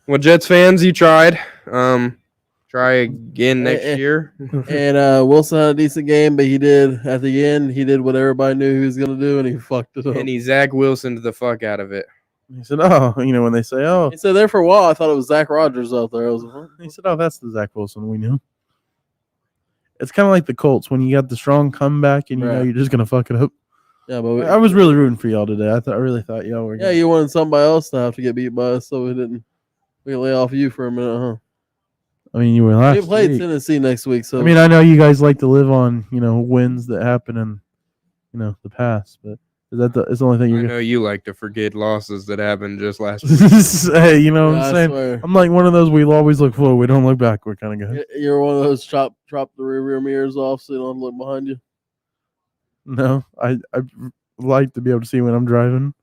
Well, Jets fans, you tried. Try again next year. And Wilson had a decent game, but he did at the end. He did what everybody knew he was gonna do, and he fucked it up. And he Zach Wilsoned the fuck out of it. He said, "Oh, when they say, oh," He said there for a while, I thought it was Zach Rogers out there. I was like, huh? he said, "Oh, that's the Zach Wilson we knew." It's kind of like the Colts when you got the strong comeback and you know Right. you're just gonna fuck it up. Yeah, but I was really rooting for y'all today. I really thought y'all were. yeah, you wanted somebody else to have to get beat by us, so we could lay off you for a minute, huh? I mean, you were last We played week. Tennessee next week, so I mean, I know you guys like to live on wins that happen in the past, but is that it's the only thing I you're know you like to forget losses that happened just last week. gonna hey, you know what yeah, I'm I saying? swear. I'm like one of those we'll always look forward, we don't look backward kind of guy. You're one of those drop the rear mirrors off so you don't look behind you. No, I like to be able to see when I'm driving.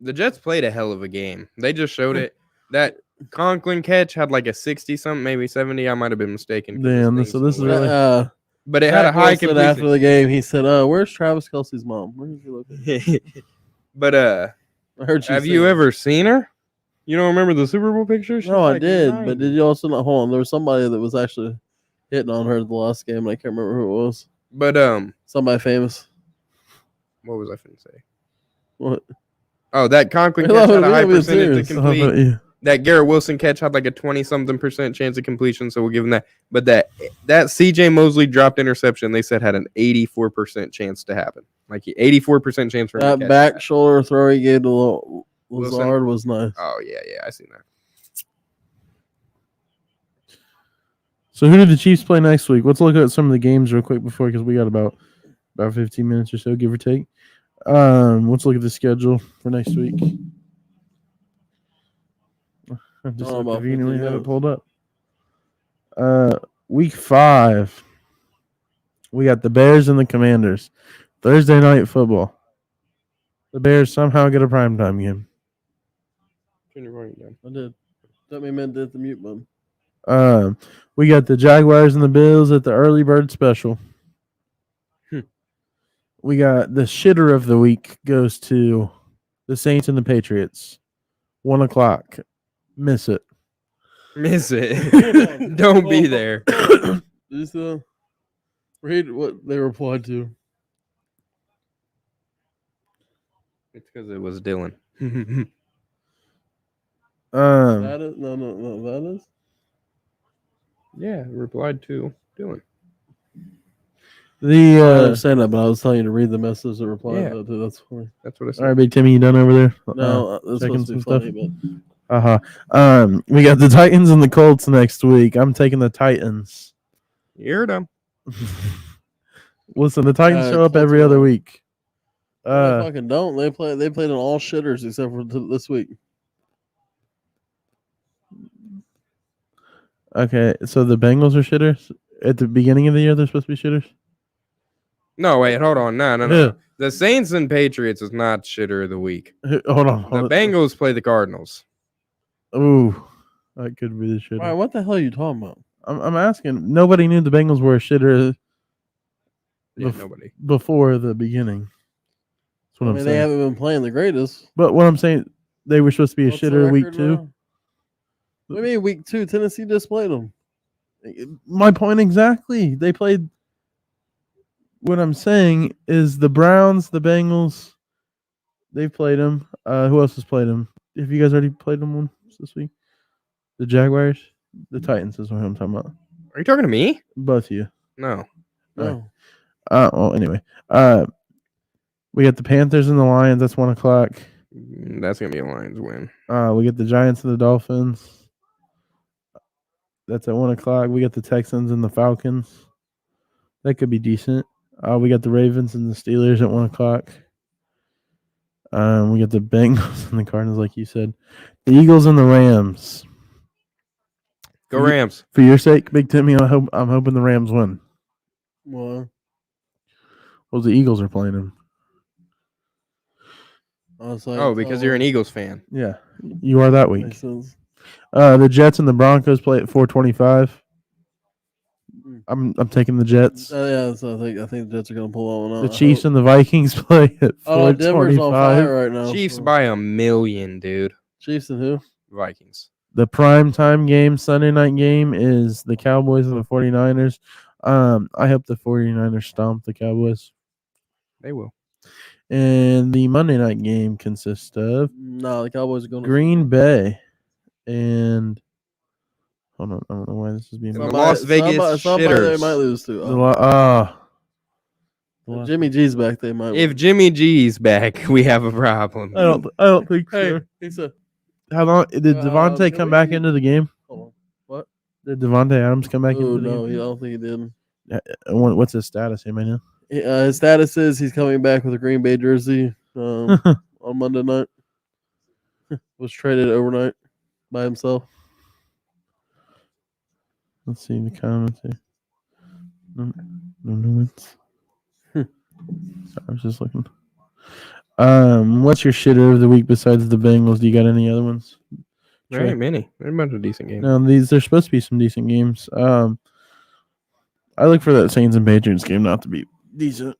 The Jets played a hell of a game. They just showed it. That Conklin catch had like a 60-something, maybe 70. I might have been mistaken. 'cause Damn, thing's so this so is weird. really- But it had a Zach high Wilson completion. after the game. He said, "Where's Travis Kelsey's mom? Where is he looking?" But I heard have say you that. ever seen her? You don't remember the Super Bowl picture? She's No, I like did, 9. but did you also not? Hold on, there was somebody that was actually hitting on her the last game. And I can't remember who it was. But Somebody famous. what was I finna say? What? Oh, that Conklin Hello, catch had a we high gotta be percentage to serious. complete. But yeah. That Garrett Wilson catch had like a 20-something% chance of completion, so we'll give him that. But that CJ Mosley dropped interception, they said had an 84% chance to happen. Like 84% chance for him to That catch back that. shoulder throw he gave to Wilson? Lazard was nice. Oh yeah, I seen that. So who did the Chiefs play next week? Let's look at some of the games real quick before, because we got about 15 minutes or so, give or take. Let's look at the schedule for next week. I just conveniently have it pulled up. Week 5. We got the Bears and the Commanders. Thursday night football. The Bears somehow get a primetime game. Turn your volume down. I did. That meant to hit the mute button. We got the Jaguars and the Bills at the early bird special. We got the shitter of the week goes to the Saints and the Patriots. 1 o'clock. Miss it. Miss it. Don't be there. Just read what they replied to. It's because it was Dylan. That is no. That is. Yeah, replied to Dylan. I understand that, but I was telling you to read the message that replied to that. That's funny. That's what I said. All right, Big Timmy, you done over there? No, that's checking supposed to be some funny, stuff. but We got the Titans and the Colts next week. I'm taking the Titans. You're dumb. Listen, the Titans show up Colts every are other dumb. week. they fucking don't. They played on all shitters except for this week. Okay, so the Bengals are shitters at the beginning of the year. They're supposed to be shitters. No, wait, hold on. No. Yeah. The Saints and Patriots is not shitter of the week. Hold on. The Bengals play the Cardinals. Ooh, that could be the shitter. All right, what the hell are you talking about? I'm asking. Nobody knew the Bengals were a shitter Yeah, nobody. before the beginning. That's what I'm They saying. haven't been playing the greatest. But what I'm saying, they were supposed to be a What's the shitter week record 2. now? What do you mean week 2? Tennessee just played them. My point exactly. They played. What I'm saying is the Browns, the Bengals, they played them. Who else has played them? Have you guys already played them once this week? The Jaguars, the Titans is what I'm talking about. Are you talking to me? Both of you. No. No. Well, anyway, we got the Panthers and the Lions. That's 1 o'clock. That's gonna be a Lions win. We get the Giants and the Dolphins. That's at 1 o'clock. We got the Texans and the Falcons. That could be decent. We got the Ravens and the Steelers at 1 o'clock. We got the Bengals and the Cardinals, like you said. The Eagles and the Rams. Go Rams. For your sake, Big Timmy, I'm hoping the Rams win. Well, Well, the Eagles are playing them. I was like, Because you're an Eagles fan. Yeah, you are that week. makes sense. The Jets and the Broncos play at 4:25. I'm taking the Jets. Yeah, so I think the Jets are gonna pull that one out. The Chiefs and the Vikings play at Oh, Denver's on 4:25. fire right now. Chiefs by a million, dude. Chiefs and who? Vikings. The prime time game, Sunday night game, is the Cowboys and the 49ers. I hope the 49ers stomp the Cowboys. They will. And the Monday night game consists of No, the Cowboys are going Green Bay and hold on, I don't know why this is being The Las Vegas somebody they Shitters. might lose to. If Jimmy G's back, they might. If Jimmy G's back, we have a problem. I don't think hey, so. he said, How long did Devontae can come we back get- into the game? hold on. What? Did Devontae Adams come back Oh into the no, I game? don't think he did. What's his status? Anybody know? His status is he's coming back with a Green Bay jersey on Monday night. Was traded overnight by himself. Let's see the comments here. No one's. Sorry, I was just looking. What's your shitter of the week besides the Bengals? Do you got any other ones? There ain't many. There's a bunch of decent games. No, there's supposed to be some decent games. I look for that Saints and Patriots game not to be decent.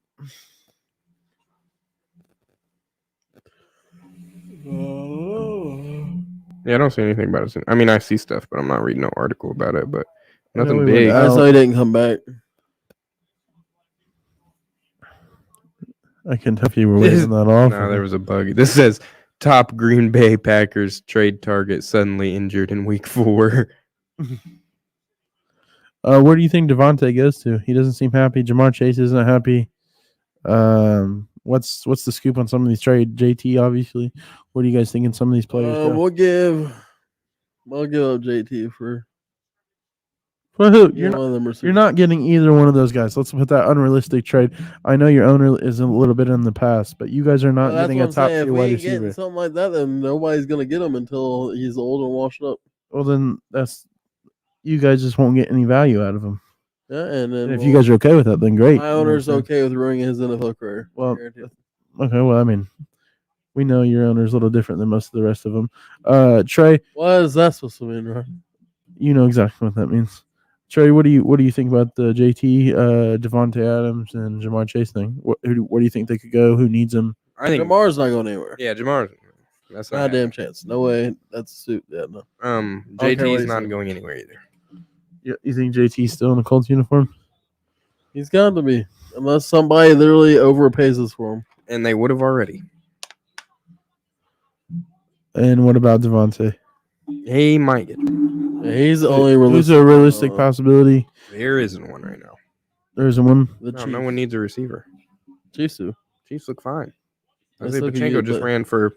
Yeah, I don't see anything about it. I mean, I see stuff, but I'm not reading no article about it. But nothing we big. went I saw he didn't come back. I can tell if you were waving that off. No, there was a bug. This says top Green Bay Packers trade target suddenly injured in week 4. Where do you think Devontae goes to? He doesn't seem happy. Jamar Chase isn't happy. What's the scoop on some of these trades? JT, obviously. What are you guys thinking? Some of these players. I'll give up JT for Well, who? You're one of them You're receivers. not getting either one of those guys. Let's put that unrealistic trade. I know your owner is a little bit in the past, but you guys are not Well, getting a that's what I'm top saying. If tier we wide ain't getting receiver. something like that, then nobody's gonna get him until he's old and washed up. Well, then you guys just won't get any value out of him. Yeah, and then And if you guys are okay with that, then great. my owner's okay with ruining his NFL career. Well, Guaranteed. okay. Well, I mean, we know your owner's a little different than most of the rest of them. Trey, What is that supposed to mean, right? you know exactly what that means. Trey, what do you think about the JT, Devontae Adams, and Jamar Chase thing? Where do you think they could go? Who needs them? I think Jamar's not going anywhere. Yeah, Jamar. That's Not a damn chance. No way. That's a suit. Yeah, no. JT's not going anywhere either. You think JT's still in the Colts uniform? He's got to be, unless somebody literally overpays us for him. And they would have already. And what about Devontae? He might get. Yeah, he's the only Who's realistic. a realistic possibility? There isn't one right now. There isn't one. The No, no one needs a receiver. Chiefs do. Chiefs look fine. That's Isaiah looking Pacheco good, just but- ran for.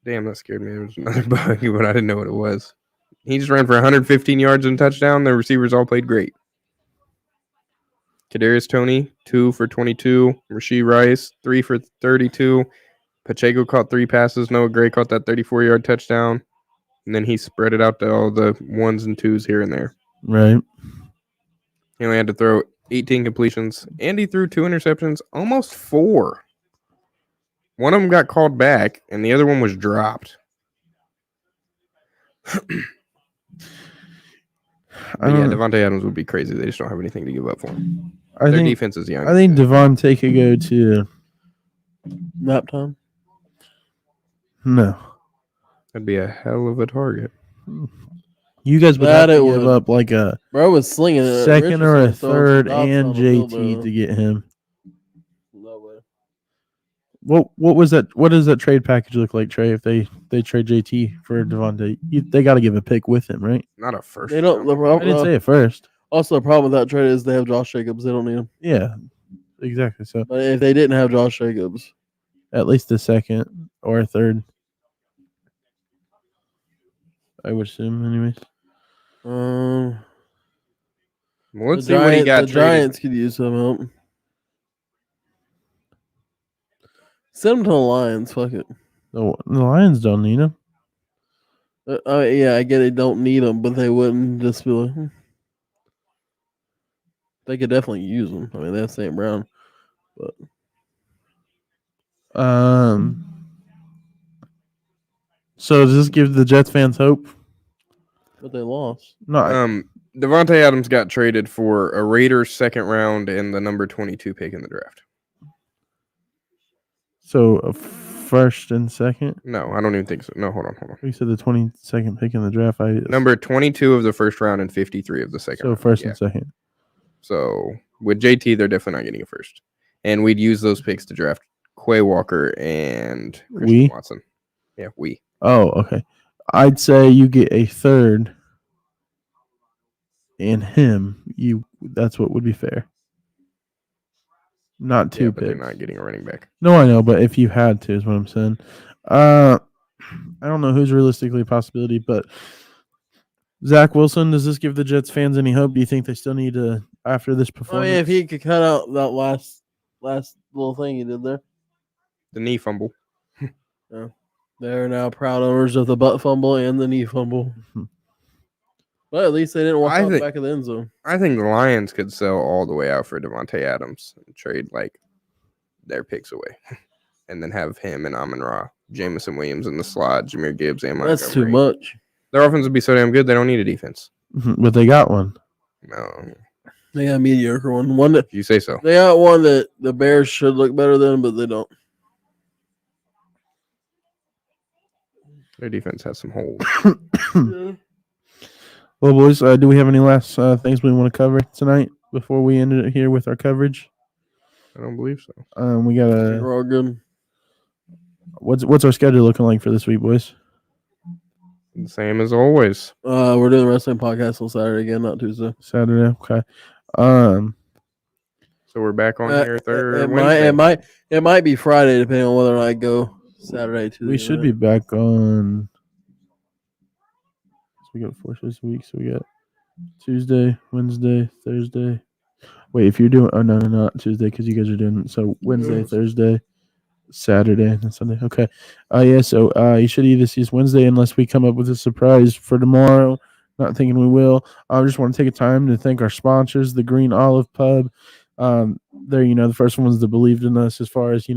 Damn, that scared me. It was another bug, but I didn't know what it was. He just ran for 115 yards and a touchdown. The receivers all played great. Kadarius Toney, 2 for 22. Rashee Rice, 3 for 32. Pacheco caught 3 passes. Noah Gray caught that 34-yard touchdown. And then he spread it out to all the 1s and 2s here and there. Right. He only had to throw 18 completions. And he threw 2 interceptions, almost 4. One of them got called back, and the other one was dropped. Devontae Adams would be crazy. They just don't have anything to give up for him. Their defense is young. I think Devontae could go to Nap time. no. That'd be a hell of a target. You guys would That have it to give would. up like a Bro was slinging it. second or a Richardson throwing third some dots and on the field, JT to get him. No way. What was that? What does that trade package look like, Trey? If they trade JT for Devontae, they got to give a pick with him, right? Not a first. They don't. round. I didn't say it first. Also, the problem with that trade is they have Josh Jacobs. They don't need him. Yeah, exactly. So But if they didn't have Josh Jacobs, at least a second or a third, I would assume, anyways. Well, let's the see what he got The traded. Giants could use some help. Send them to the Lions. Fuck it. The Lions don't need him. Yeah, I get they don't need them, but they wouldn't just be like. They could definitely use them. I mean, they have St. Brown, but So does this give the Jets fans hope? they lost. No. Devontae Adams got traded for a Raiders second round and the number 22 pick in the draft. So a first and second. No, I don't even think so. No, hold on. You said the 22nd pick in the draft. Number 22 of the first round and 53 of the second. So round. first Yeah. and second. So with JT, they're definitely not getting a first, and we'd use those picks to draft Quay Walker and Christian Watson. Yeah, we. Oh, okay. I'd say you get a third and him. That's what would be fair. Not two but picks. they're not getting a running back. No, I know, but if you had to, is what I'm saying. I don't know who's realistically a possibility, but Zach Wilson, does this give the Jets fans any hope? Do you think they still need to, after this I performance? mean, if he could cut out that last little thing he did there, The knee fumble. they're now proud owners of the butt fumble and the knee fumble. But at least they didn't walk out the back of the end zone. I think the Lions could sell all the way out for Devontae Adams and trade like their picks away, and then have him and Amon-Ra, Jameson Williams in the slot, Jahmyr Gibbs, and Montgomery. That's too much. Their offense would be so damn good they don't need a defense. But they got one. No, They got a mediocre one. One that if you say so. they got one that the Bears should look better than, but they don't. Their defense has some holes. Well, boys, do we have any last things we want to cover tonight before we end it here with our coverage? I don't believe so. We got We're all good. what's our schedule looking like for this week, boys? The same as always. We're doing the wrestling podcast on Saturday again, not Tuesday. Saturday, okay. So we're back on here Thursday. It might be Friday depending on whether or not I go Saturday to. We should be back on. So we got 4 shows a week, so we got Tuesday, Wednesday, Thursday. Wait, if you're doing, oh no, not Tuesday because you guys are doing so Wednesday, Thursday, Saturday, and Sunday. Okay, yeah. So you should either see us Wednesday unless we come up with a surprise for tomorrow. Not thinking we will. I just want to take a time to thank our sponsors, the Green Olive Pub. They're the first ones that believed in us as far as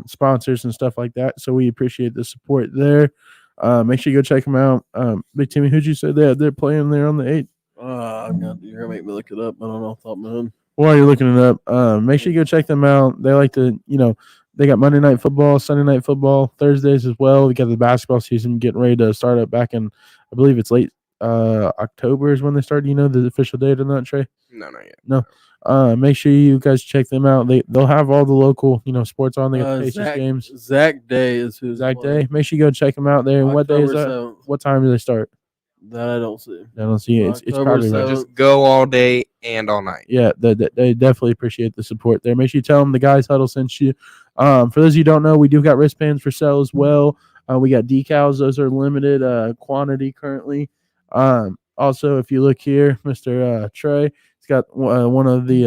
sponsors and stuff like that. So we appreciate the support there. Make sure you go check them out. Big Timmy, who'd you say they're playing there on the 8th? You're gonna make me look it up. I don't know off the top of my head. While you're looking it up, make sure you go check them out. They like to, they got Monday night football, Sunday night football, Thursdays as well. We got the basketball season getting ready to start up back in, I believe it's late October is when they start. The official date on that, Trey? No, not yet. No. Make sure you guys check them out. They'll have all the local, sports on. They got the Pacers games. Zach Day is who's Zach Day. Make sure you go check them out there. And what day is that? 7th. What time do they start? That I don't see. I don't see it. It's probably right. Just go all day and all night. Yeah, they definitely appreciate the support there. Make sure you tell them the Guys Huddle sent you. For those of you who don't know, we do got wristbands for sale as well. We got decals. Those are limited quantity currently. Also, if you look here, Mr. Trey, he's got one of the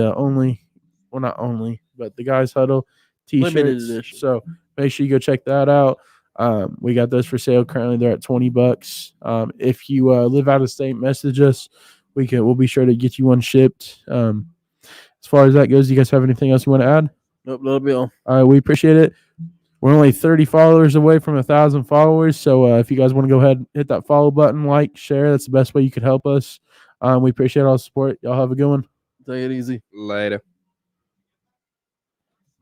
not only, but the Guys Huddle t-shirts. So make sure you go check that out. We got those for sale currently. They're at $20. If you live out of state, message us. We'll be sure to get you one shipped. As far as that goes, do you guys have anything else you want to add? Nope, that'll be all. All right, we appreciate it. We're only 30 followers away from 1,000 followers. So if you guys want to go ahead and hit that follow button, like, share, that's the best way you could help us. We appreciate all the support. Y'all have a good one. Take it easy. Later.